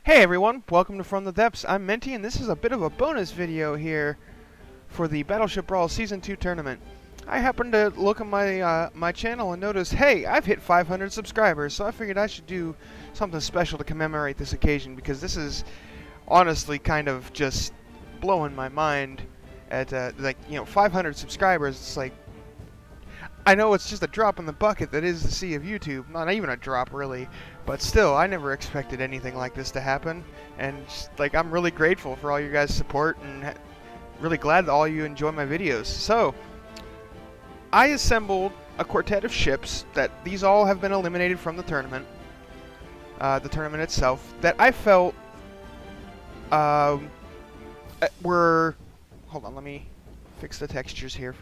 Hey everyone, welcome to From the Depths. I'm Menti, and this is a bit of a bonus video here for the Battleship Brawl Season 2 tournament. I happened to look at my channel and notice, hey, I've hit 500 subscribers, so I figured I should do something special to commemorate this occasion, because this is honestly kind of just blowing my mind at, 500 subscribers. It's like, I know it's just a drop in the bucket that is the sea of YouTube. Not even a drop, really. But still, I never expected anything like this to happen. And, I'm really grateful for all your guys' support and really glad that all you enjoy my videos. So, I assembled a quartet of ships that these all have been eliminated from the tournament itself, that I felt were... Hold on, let me fix the textures here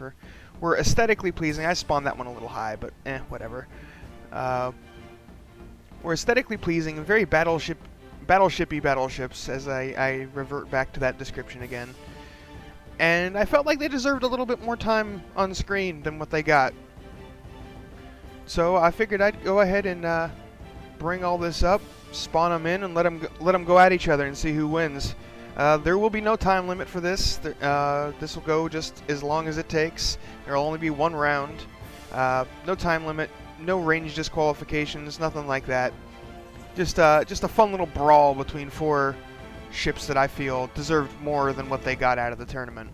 were aesthetically pleasing. I spawned that one a little high, but whatever. Were aesthetically pleasing and very battleshipy battleships, as I revert back to that description again. And I felt like they deserved a little bit more time on screen than what they got. So I figured I'd go ahead and bring all this up, spawn them in, and let them go at each other and see who wins. There will be no time limit for this. This will go just as long as it takes. There will only be one round. No time limit, no range disqualifications, nothing like that. Just a fun little brawl between four ships that I feel deserved more than what they got out of the tournament.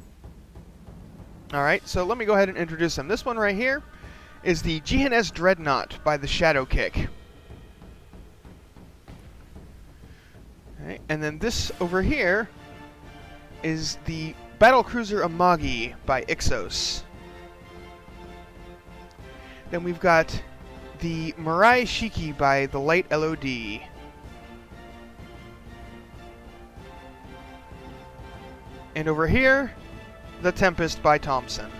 Alright, so let me go ahead and introduce them. This one right here is the GNS Dreadnought by the Shadow Kick. Okay, and then this over here is the Battlecruiser Amagi by Ixos. Then we've got the Mirai Shiki by the Light LOD. And over here, the Tempest by Thompson.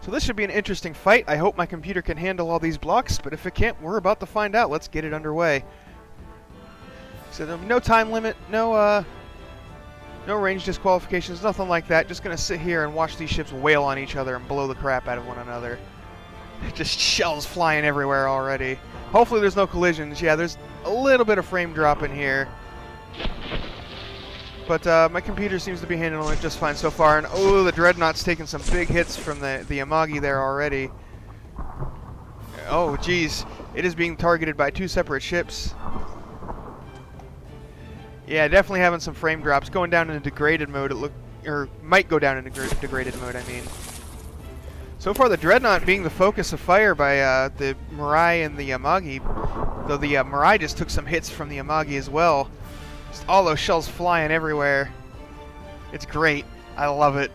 So this should be an interesting fight. I hope my computer can handle all these blocks, but if it can't, we're about to find out. Let's get it underway. So there'll be no time limit, no range disqualifications, nothing like that. Just gonna sit here and watch these ships wail on each other and blow the crap out of one another. Just shells flying everywhere already. Hopefully there's no collisions. Yeah, there's a little bit of frame drop in here. But my computer seems to be handling it just fine so far. And oh, the Dreadnought's taking some big hits from the Amagi there already. Oh, geez. It is being targeted by two separate ships. Yeah, definitely having some frame drops. Going down into degraded mode, or might go down into degraded mode, I mean. So far, the Dreadnought being the focus of fire by the Mirai and the Amagi. Though the Mirai just took some hits from the Amagi as well. Just all those shells flying everywhere. It's great. I love it.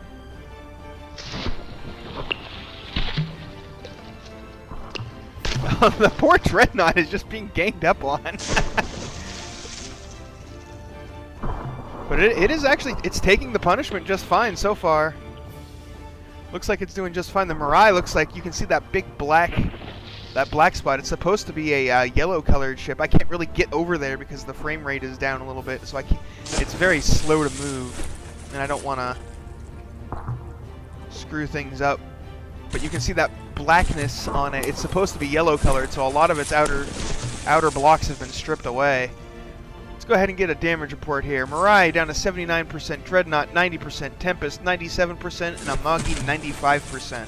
The poor Dreadnought is just being ganged up on. But it is actually, it's taking the punishment just fine so far. Looks like it's doing just fine. The Mirai looks like you can see that big black spot. It's supposed to be a yellow colored ship. I can't really get over there because the frame rate is down a little bit, so it's very slow to move, and I don't want to screw things up. But you can see that blackness on it. It's supposed to be yellow colored, so a lot of its outer blocks have been stripped away. Let's go ahead and get a damage report here. Mirai down to 79%, Dreadnought 90%, Tempest 97%, and Amagi 95%.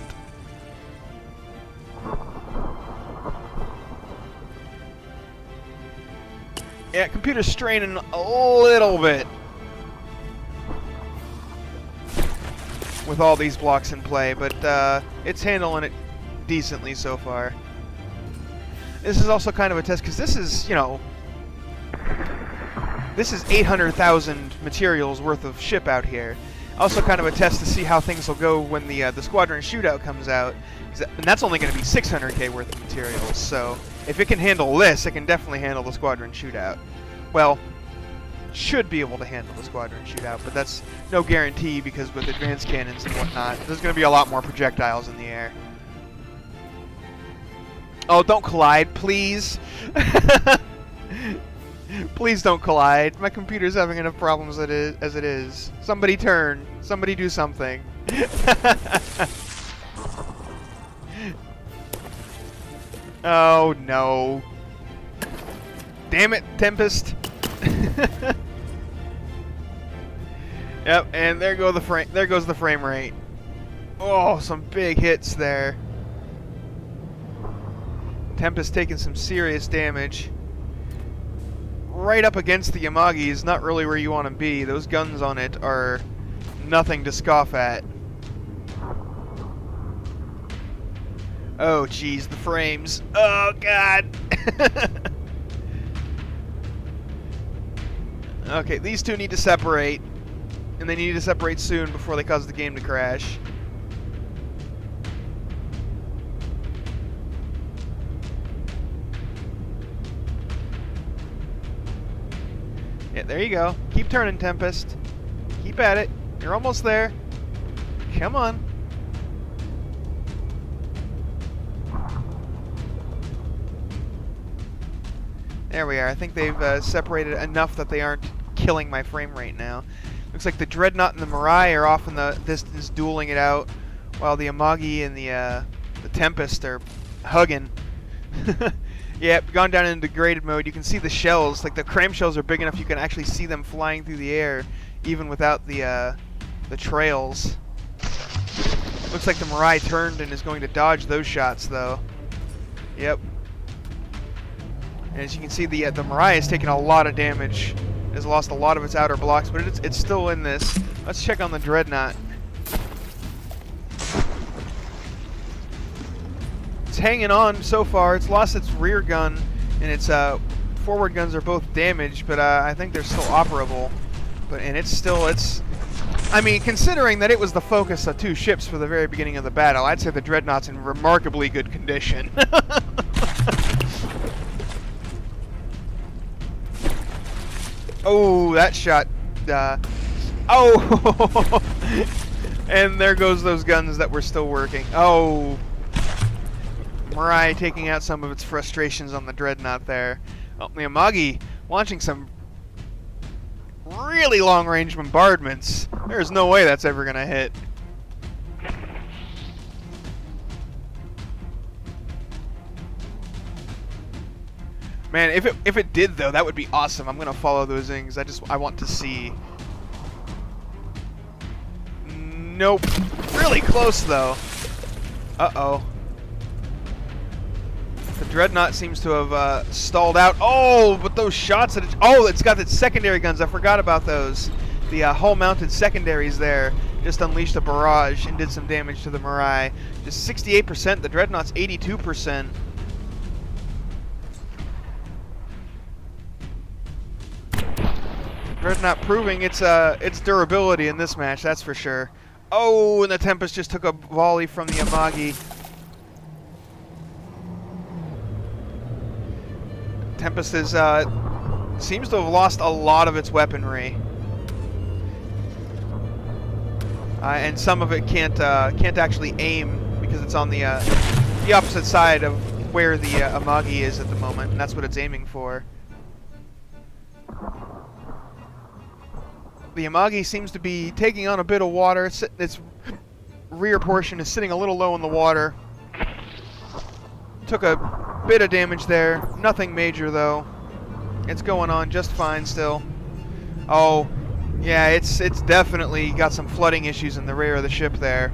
Yeah, computer's straining a little bit with all these blocks in play, but it's handling it decently so far. This is also kind of a test, because this is, this is 800,000 materials worth of ship out here. Also kind of a test to see how things will go when the squadron shootout comes out. And that's only going to be 600k worth of materials, so if it can handle this, it can definitely handle the squadron shootout. Well, should be able to handle the squadron shootout, but that's no guarantee, because with advanced cannons and whatnot, there's going to be a lot more projectiles in the air. Oh, don't collide, please. Please don't collide. My computer's having enough problems as it is. Somebody turn. Somebody do something. Oh, no. Damn it, Tempest. Yep, and there goes the frame rate. Oh, some big hits there. Tempest taking some serious damage. Right up against the Yamagi is not really where you want to be. Those guns on it are nothing to scoff at. Oh, jeez, the frames. Oh, God. Okay, these two need to separate. And they need to separate soon before they cause the game to crash. Yeah, there you go. Keep turning, Tempest. Keep at it. You're almost there. Come on. There we are. I think they've separated enough that they aren't killing my frame rate now. Looks like the Dreadnought and the Mirai are off in the distance dueling it out, while the Amagi and the Tempest are hugging. Yep, gone down into degraded mode. You can see the shells, like the cram shells are big enough you can actually see them flying through the air, even without the trails. Looks like the Mirai turned and is going to dodge those shots, though. Yep. And as you can see, the Mirai has taken a lot of damage. It has lost a lot of its outer blocks, but it's still in this. Let's check on the Dreadnought. It's hanging on so far. It's lost its rear gun, and its forward guns are both damaged, but I think they're still operable. I mean, considering that it was the focus of two ships for the very beginning of the battle, I'd say the Dreadnought's in remarkably good condition. Oh, that shot. Oh! And there goes those guns that were still working. Oh! Mirai taking out some of its frustrations on the Dreadnought there. Oh, the Amagi launching some really long-range bombardments. There's no way that's ever going to hit. Man, if it did though, that would be awesome. I'm gonna follow those things. I want to see. Nope. Really close though. Uh-oh. The Dreadnought seems to have stalled out. Oh, but those shots that it's got its secondary guns. I forgot about those. The hull-mounted secondaries there just unleashed a barrage and did some damage to the Mirai. Just 68%. The Dreadnought's 82%. Dreadnought proving its durability in this match, that's for sure. Oh, and the Tempest just took a volley from the Amagi. Tempest is seems to have lost a lot of its weaponry, and some of it can't actually aim because it's on the opposite side of where the Amagi is at the moment, and that's what it's aiming for. The Amagi seems to be taking on a bit of water. Its rear portion is sitting a little low in the water. Took a bit of damage there. Nothing major, though. It's going on just fine still. Oh, yeah, it's definitely got some flooding issues in the rear of the ship there.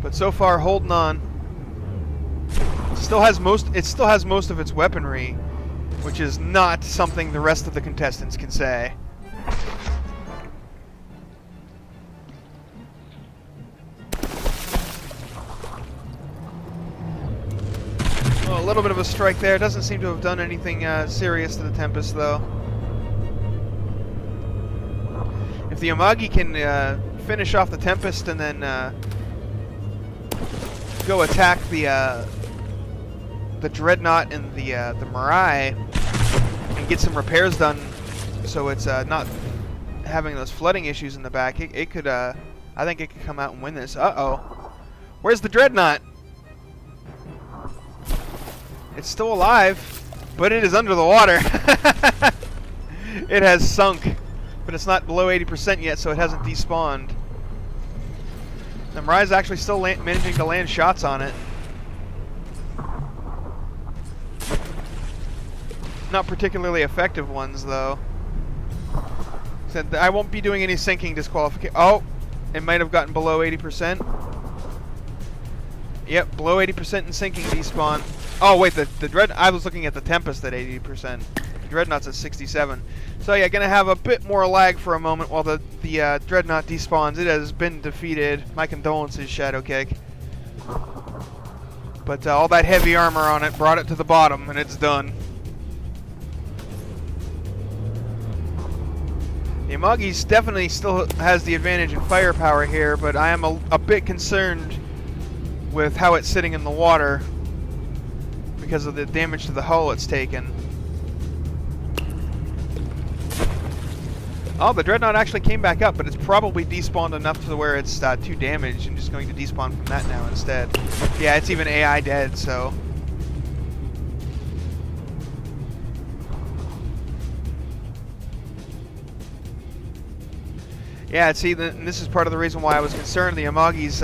But so far, holding on. It still has most of its weaponry, which is not something the rest of the contestants can say. Well, a little bit of a strike there. Doesn't seem to have done anything serious to the Tempest, though. If the Amagi can finish off the Tempest and then go attack the Dreadnought and the Mirai and get some repairs done, so it's not having those flooding issues in the back, it could I think it could come out and win this. Uh-oh. Where's the Dreadnought? It's still alive, but it is under the water. It has sunk, but it's not below 80% yet, so it hasn't despawned. The Mirai's actually still managing to land shots on it. Not particularly effective ones, though. Said I won't be doing any sinking disqualification. Oh, it might have gotten below 80%. Yep, below 80% in sinking despawn. Oh wait, the dread. I was looking at the Tempest at 80%. The Dreadnought's at 67. So yeah, gonna have a bit more lag for a moment while the Dreadnought despawns. It has been defeated. My condolences, Shadowcake. But all that heavy armor on it brought it to the bottom, and it's done. The Amagi's definitely still has the advantage in firepower here, but I am a bit concerned with how it's sitting in the water because of the damage to the hull it's taken. Oh, the Dreadnought actually came back up, but it's probably despawned enough to where it's too damaged and just going to despawn from that now instead. Yeah, it's even AI dead, so... Yeah, see, this is part of the reason why I was concerned. The Amagi's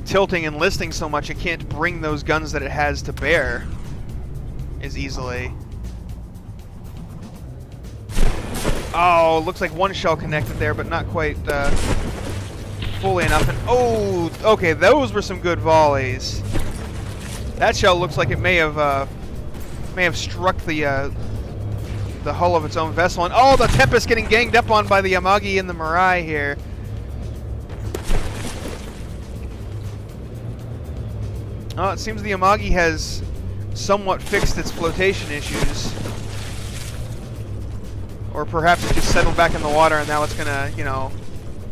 tilting and listing so much, it can't bring those guns that it has to bear as easily. Oh, looks like one shell connected there, but not quite fully enough. And oh, okay, those were some good volleys. That shell looks like it may have struck the hull of its own vessel. And oh, the Tempest getting ganged up on by the Amagi and the Mirai here. Oh, it seems the Amagi has somewhat fixed its flotation issues. Or perhaps it just settled back in the water and now it's gonna, you know,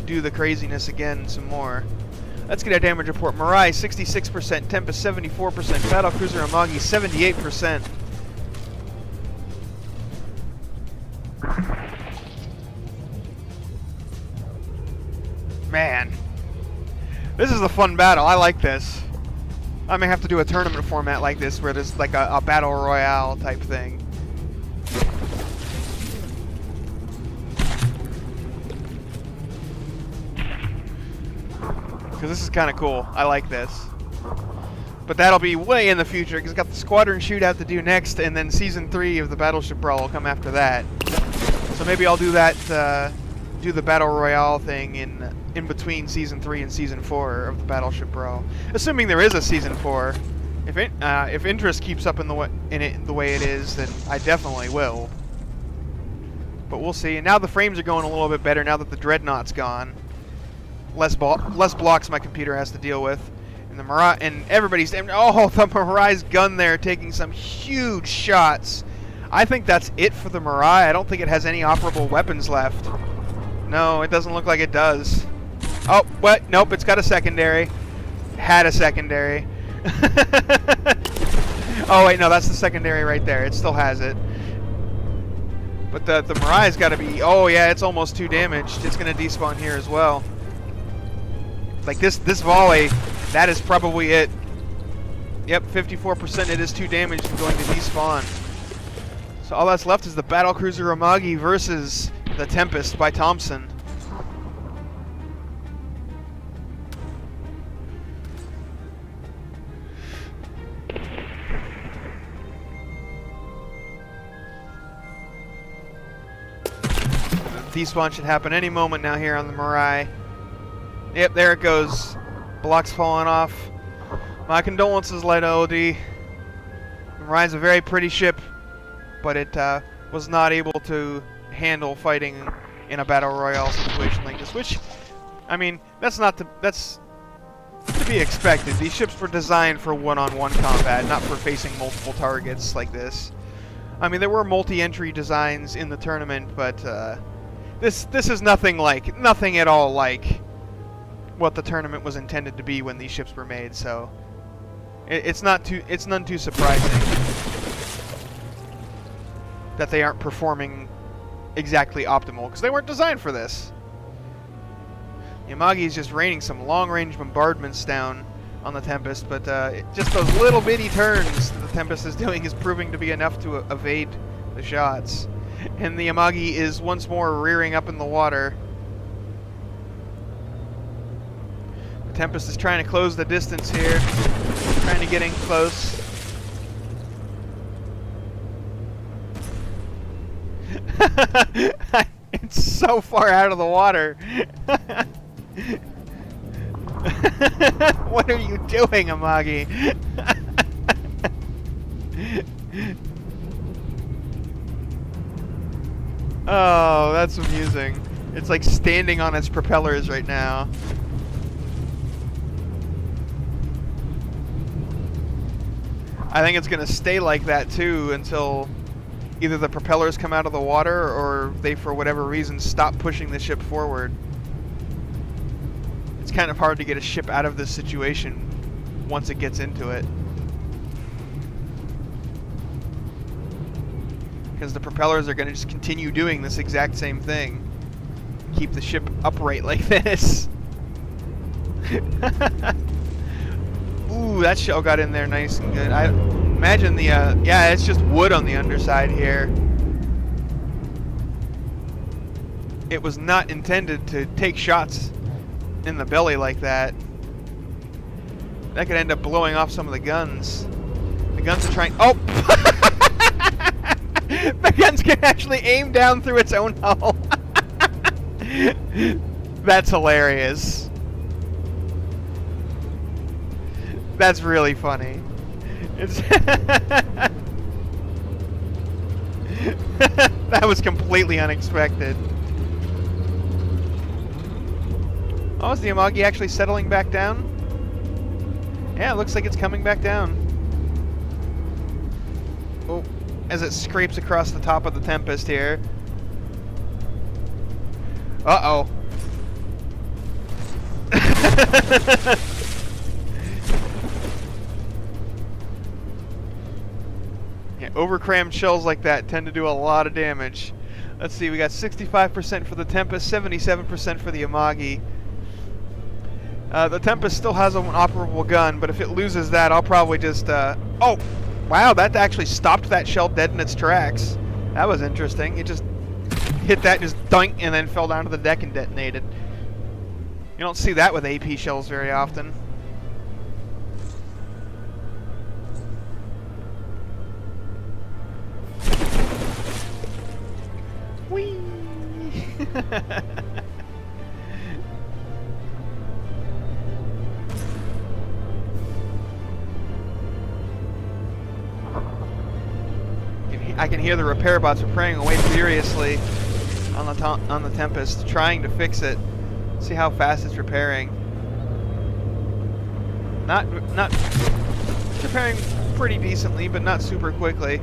do the craziness again some more. Let's get a damage report. Mirai 66%, Tempest 74%, Battlecruiser Amagi 78%. Man, this is a fun battle. I like this. I may have to do a tournament format like this where there's like a battle royale type thing. Because this is kind of cool. I like this. But that'll be way in the future, because it's got the squadron shootout to do next, and then Season 3 of the Battleship Brawl will come after that. So maybe I'll do that, do the Battle Royale thing in between Season 3 and Season 4 of the Battleship Brawl. Assuming there is a Season 4. If interest keeps up in it the way it is, then I definitely will. But we'll see. And now the frames are going a little bit better now that the Dreadnought's gone. Less blocks my computer has to deal with, and the Mirai and everybody's. Oh, the Mirai's gun there taking some huge shots. I think that's it for the Mirai. I don't think it has any operable weapons left. No, it doesn't look like it does. Oh, what? Nope, it's got a secondary. Had a secondary. Oh wait, no, that's the secondary right there. It still has it. But the Mirai's got to be. Oh yeah, it's almost too damaged. It's gonna despawn here as well. Like this volley, that is probably it. Yep, 54%. It is too damaged and going to despawn. So all that's left is the Battlecruiser Amagi versus the Tempest by Thompson. Despawn should happen any moment now here on the Mirai. Yep, there it goes. Blocks falling off. My condolences, Light OD. Mirai's a very pretty ship, but it was not able to handle fighting in a battle royale situation like this. Which, I mean, that's to be expected. These ships were designed for one-on-one combat, not for facing multiple targets like this. I mean, there were multi-entry designs in the tournament, but this is nothing at all like what the tournament was intended to be when these ships were made. So it's none too surprising that they aren't performing exactly optimal, because they weren't designed for this. Yamagi is just raining some long-range bombardments down on the Tempest, but just those little bitty turns that the Tempest is doing is proving to be enough to evade the shots. And the Yamagi is once more rearing up in the water. The Tempest is trying to close the distance here, trying to get in close. It's so far out of the water. What are you doing, Amagi? Oh, that's amusing. It's like standing on its propellers right now. I think it's gonna stay like that too until either the propellers come out of the water or they, for whatever reason, stop pushing the ship forward. It's kind of hard to get a ship out of this situation once it gets into it. Because the propellers are going to just continue doing this exact same thing. Keep the ship upright like this. Ooh, that shell got in there nice and good. I imagine the, yeah, it's just wood on the underside here. It was not intended to take shots in the belly like that. That could end up blowing off some of the guns. The guns are trying... Oh! The guns can actually aim down through its own hull. That's hilarious. That's really funny. It's that was completely unexpected. Oh, is the Amagi actually settling back down? Yeah, it looks like it's coming back down. Oh, as it scrapes across the top of the Tempest here. Uh-oh. Yeah, overcrammed shells like that tend to do a lot of damage. Let's see, we got 65% for the Tempest, 77% for the Amagi. The Tempest still has an operable gun, but if it loses that, I'll probably just, oh! Wow, that actually stopped that shell dead in its tracks. That was interesting. It just hit that, just dunk, and then fell down to the deck and detonated. You don't see that with AP shells very often. Whee! I can hear the repair bots are praying away furiously on the Tempest, trying to fix it. See how fast it's repairing. Not it's repairing pretty decently, but not super quickly.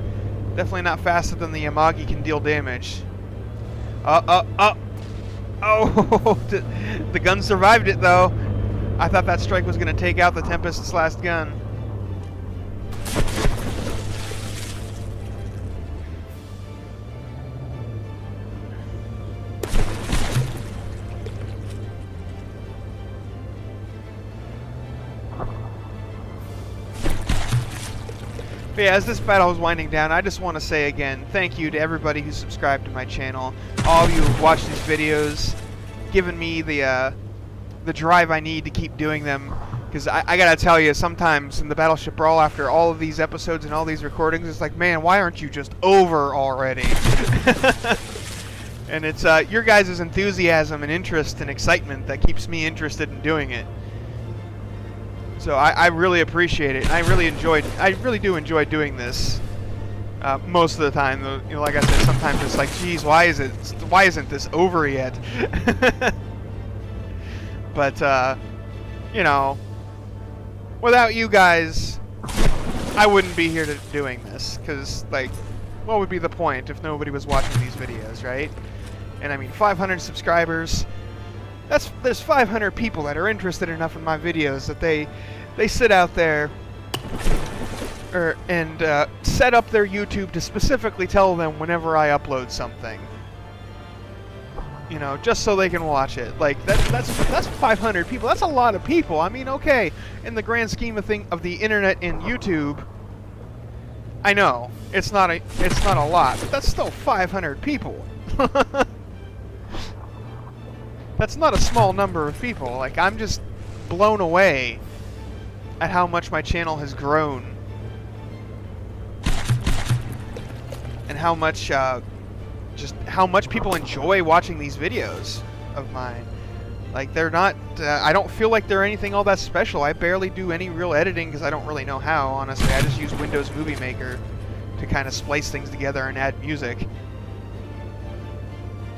Definitely not faster than the Amagi can deal damage. Oh! The gun survived it though. I thought that strike was going to take out the Tempest's last gun. But yeah, as this battle is winding down, I just want to say again, thank you to everybody who subscribed to my channel. All of you who've watched these videos, given me the drive I need to keep doing them. Because I gotta tell you, sometimes in the Battleship Brawl, after all of these episodes and all these recordings, it's like, man, why aren't you just over already? And it's your guys' enthusiasm and interest and excitement that keeps me interested in doing it. So I really appreciate it, and I really do enjoy doing this. Most of the time, you know, like I said, sometimes it's like, geez, why isn't this over yet? But you know, without you guys, I wouldn't be here doing this. Because, like, what would be the point if nobody was watching these videos, right? And I mean, 500 subscribers. There's 500 people that are interested enough in my videos that they sit out there and set up their YouTube to specifically tell them whenever I upload something. You know, just so they can watch it. Like that's 500 people. That's a lot of people. I mean, okay, in the grand scheme of the internet and YouTube, I know it's not a lot, but that's still 500 people. That's not a small number of people. Like, I'm just blown away at how much my channel has grown. And how much just how much people enjoy watching these videos of mine. Like, they're not, I don't feel like they're anything all that special. I barely do any real editing because I don't really know how, honestly. I just use Windows Movie Maker to kind of splice things together and add music.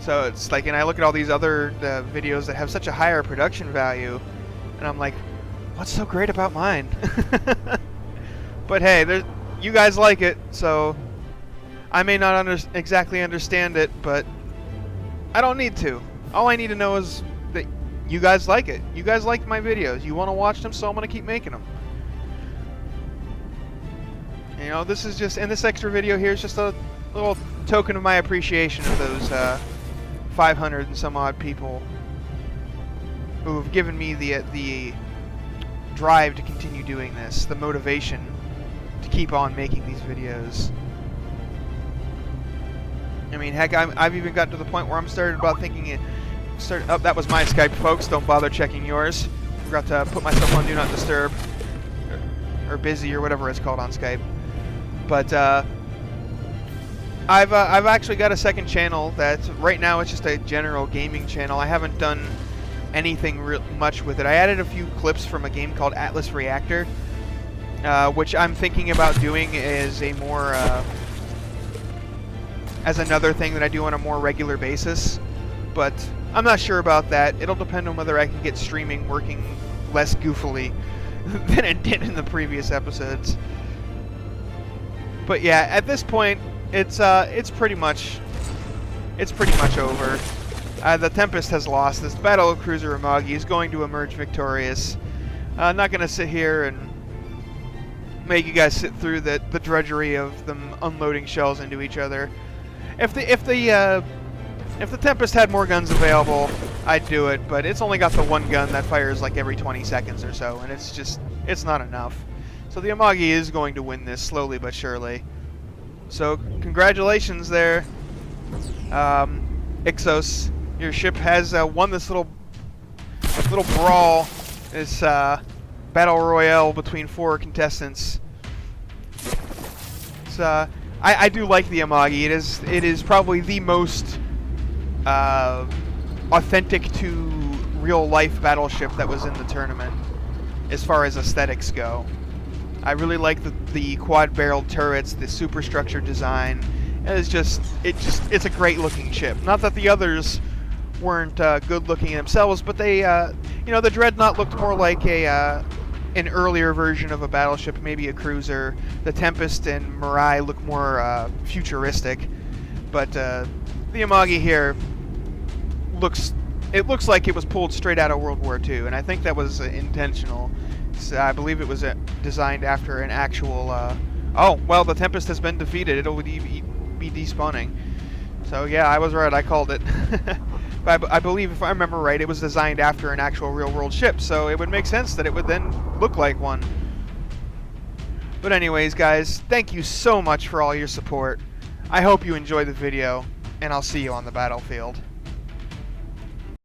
So it's like, and I look at all these other videos that have such a higher production value, and I'm like, what's so great about mine? But hey, you guys like it, so I may not exactly understand it, but I don't need to. All I need to know is that you guys like it. You guys like my videos. You want to watch them, so I'm going to keep making them. You know, this is just, and this extra video here is just a little token of my appreciation of those 500 and some odd people who have given me the drive to continue doing this, the motivation to keep on making these videos. I mean, heck, I've even gotten to the point where I'm started about thinking oh, that was my Skype, folks. Don't bother checking yours. Forgot to put myself on Do Not Disturb, or busy, or whatever it's called on Skype. But I've actually got a second channel that right now it's just a general gaming channel. I haven't done anything much with it. I added a few clips from a game called Atlas Reactor, which I'm thinking about doing as a more as another thing that I do on a more regular basis, but I'm not sure about that. It'll depend on whether I can get streaming working less goofily than it did in the previous episodes. But yeah, at this point, it's pretty much over. The Tempest has lost. This battle cruiser Amagi is going to emerge victorious. I'm not going to sit here and make you guys sit through the drudgery of them unloading shells into each other. If the Tempest had more guns available, I'd do it, but it's only got the one gun that fires like every 20 seconds or so, and it's not enough. So the Amagi is going to win this slowly but surely. So congratulations there, Ixos. Your ship has won this little brawl, this battle royale between 4 contestants. It's, I do like the Amagi. It is probably the most authentic to real life battleship that was in the tournament, as far as aesthetics go. I really like the quad-barreled turrets, the superstructure design. It's a great looking ship. Not that the others weren't good looking themselves, but they, you know, the Dreadnought looked more like an earlier version of a battleship, maybe a cruiser. The Tempest and Mirai look more futuristic, but the Amagi here looks like it was pulled straight out of World War II, and I think that was intentional. I believe it was designed after an actual. Oh well, the Tempest has been defeated. It'll be despawning. So yeah, I was right. I called it. But I believe, if I remember right, it was designed after an actual real-world ship, so it would make sense that it would then look like one. But anyways, guys, thank you so much for all your support. I hope you enjoyed the video, and I'll see you on the battlefield.